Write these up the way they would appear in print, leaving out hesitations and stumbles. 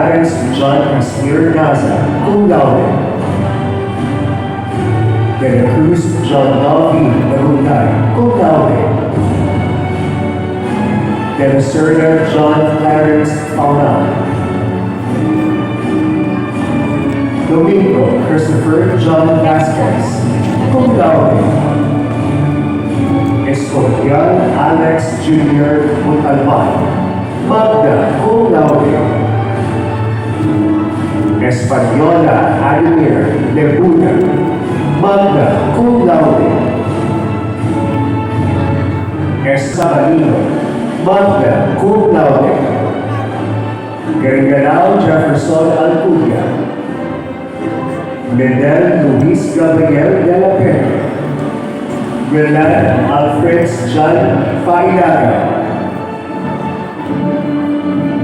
Clarence John Casimir Naza, cum laude. De la Cruz John Novi Nagulay, cum laude. De la Serna John Clarence Paunan. Domingo Christopher John Vasquez, cum laude. Escorpion Alex Jr. Montalban, magna cum laude. Española Ademir Lebuna, magna cum laude. Estabalino, magna cum laude. Garinganao Jefferson Alcudia. Medel Luis Gabriel de la Pena. Relan Alfred John Failaga.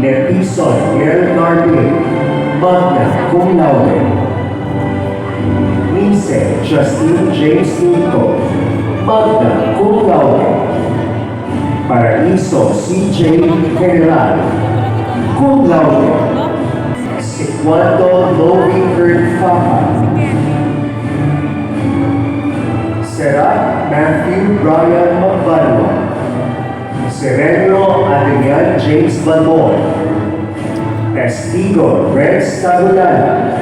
Nepison Pierre Nardin, magna cum laude. Nice Justine James Nico, magna cum laude. Paraiso C.J. General, cum laude. Sequando Novi Kurt Fapa. Serat Matthew Brian Magbanwa. Serenio Adrian James Balmon. Testigo Rex Tagulala.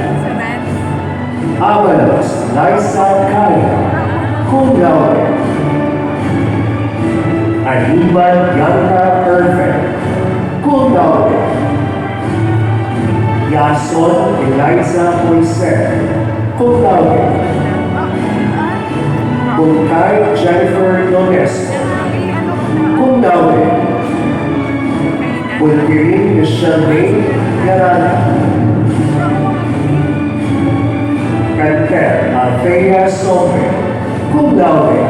Avalos Liza Kaya, cum laude. Anibal Bianca Perfect, cum laude. Yason Eliza Moises, cum laude. Bunkay Jennifer Nonesco, cum laude. Bulkirin Michelle Garana. Canter Althea Sombre, cum laude.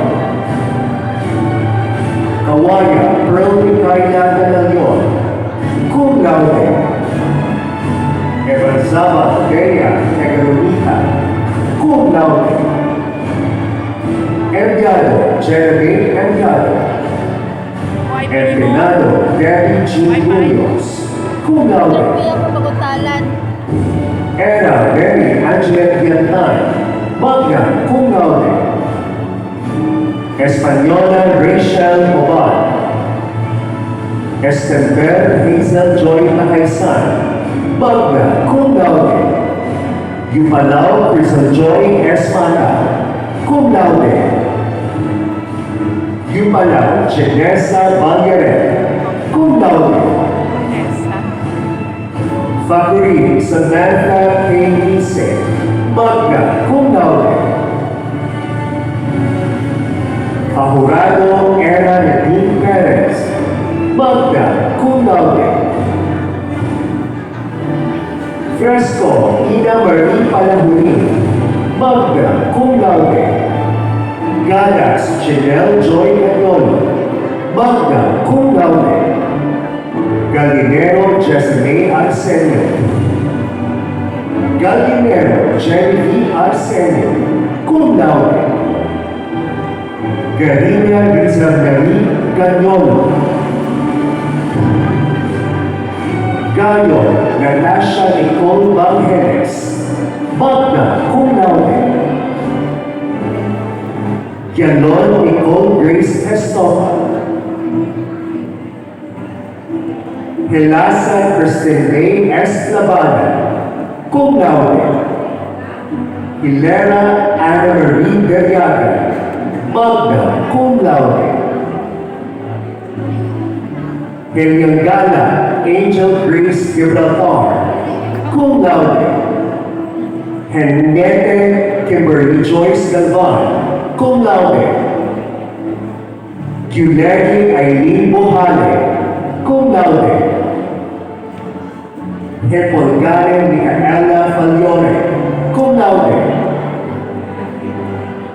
Kawaya Pearl Mikaya Galayon, cum laude. Evanzaba Bea Tegalunita, cum laude. Enviado Jeremy Enviado. Empinado Debbie G. Williams, cum laude. Era Mary Angelet Vietnam, magna cum laude. Española Rachel Oban. Estemper Hazel Joy Nakaisan, magna cum laude. Yupalaw Crystal Joy Esmata, cum laude. Yupalaw Chenesa Bangaret, cum laude. Fakuri Samantha Kenise, magna cum laude. Ahurado Era Nadine Perez, magna cum laude. Fresco Ina Marie Palahuni, magna cum laude. Galas Chanel Joy Cagnolo, magna cum laude. Gallinero Jessamine Arsenio. Gallinero Jenny Arsenio, cum laude. Garina Rizalnari Gagnolo. Gallo Natasha Nicole Bangeles, magna cum laude. Gianlon Nicole Grace Estopa. Helasa Kristen May Esclavada, cum laude. Hilera Ana Marie Berriaga, magna cum laude. Heliangala Angel Grace Gibraltar, cum laude. Henriette Kimberly Joyce Galvan, cum laude. Culegi Aileen Bohale, cum laude. Hepolgare Micaela Faglione, cum laude.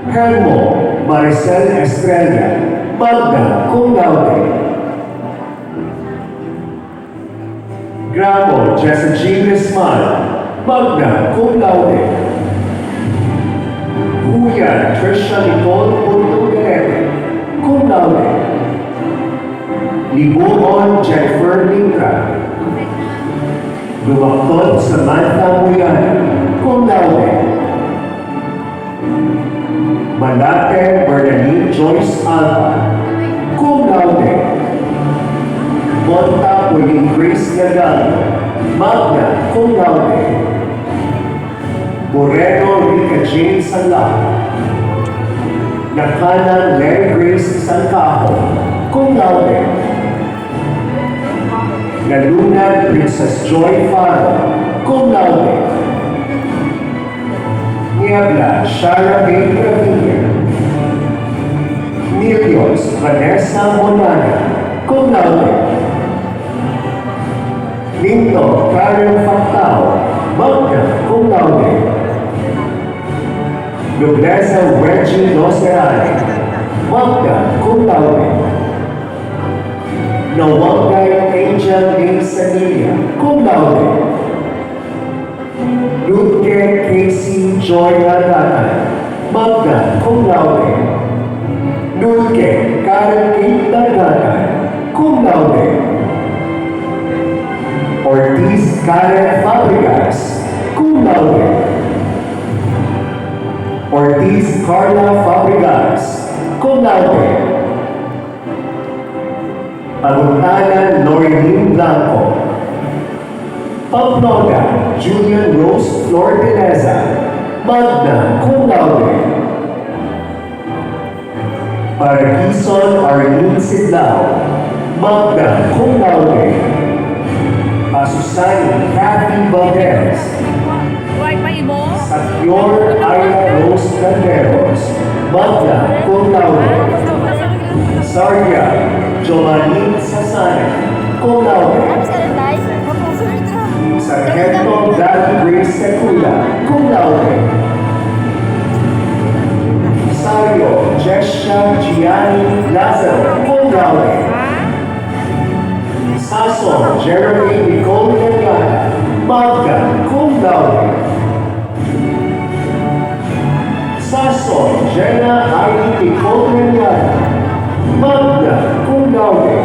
Helmo Maricel Estrella, magna cum laude. Gramo Jessa G. Lisman, magna cum laude. Huya Trisha Nicole Portugalete, cum laude. Libuon Jennifer Mintra. Lumaktod Samantha Muyana, cum laude. Malate Bernaline Joyce Alba, cum laude. Monta Pauline Grace Nagallo, magna cum laude. Moreno Rica Jane Sanla, Nakanan Mary Grace Sancajo, cum laude. Nalunan Princess Joy Faro, cum laude. Niebla Shara May Gravilla, Nilios Vanessa Monana, cum laude. Minto Karen Factao, magna cum laude. Nobleza Reggie Loserane, magna cum laude. Nawangay Angel A. Sanilla, cum laude. Ludke Casey Joy Ladana, magna cum laude. Ludke Karen Kate Ladana, cum laude. Ortiz Karen Fabregas, cum laude. Ortiz Carla Fabregas, cum laude. Pagutanan Norilyn Blanco, Pamplona Julian Rose Flor Teresa, magna cum laude. Parquison Arlene Sidlao, magna cum laude. Asusani Kathy Valdez, Wi-Fi mo? Sakior Ayla Rose Landeros, magna cum laude. Sarja Joanin Sasana, cum laude. Sargento Daddy Grace Secula, cum laude. Sario Jesha Gianni Lazaro, cum laude. Sasso Jeremy Nicole Vergara, magna cum laude. Sasso Jenna Heidi Nicole Vergara, magna cum laude.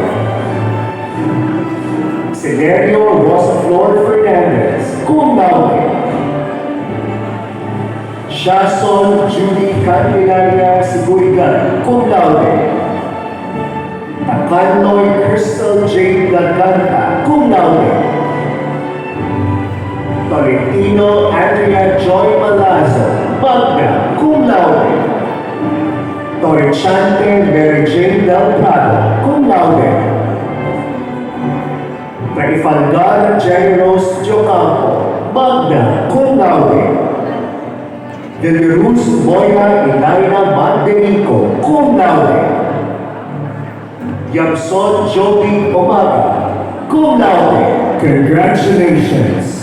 Celerio Rosa Flor Fernandez, cum laude. Shason Judy Candelaria Sigurigan, cum laude. Takanoy Crystal J. Gaganta, cum laude. Tolentino Andrea Joy Malazzo, magna cum laude. Torrechante Mary Jane Del Prado, cum laude. Trifalgar Jerry Rose Diocampo, magna cum laude. De Luz Moira Ilaina Manderico, cum laude. Yamson Joby Omaga, cum laude. Congratulations!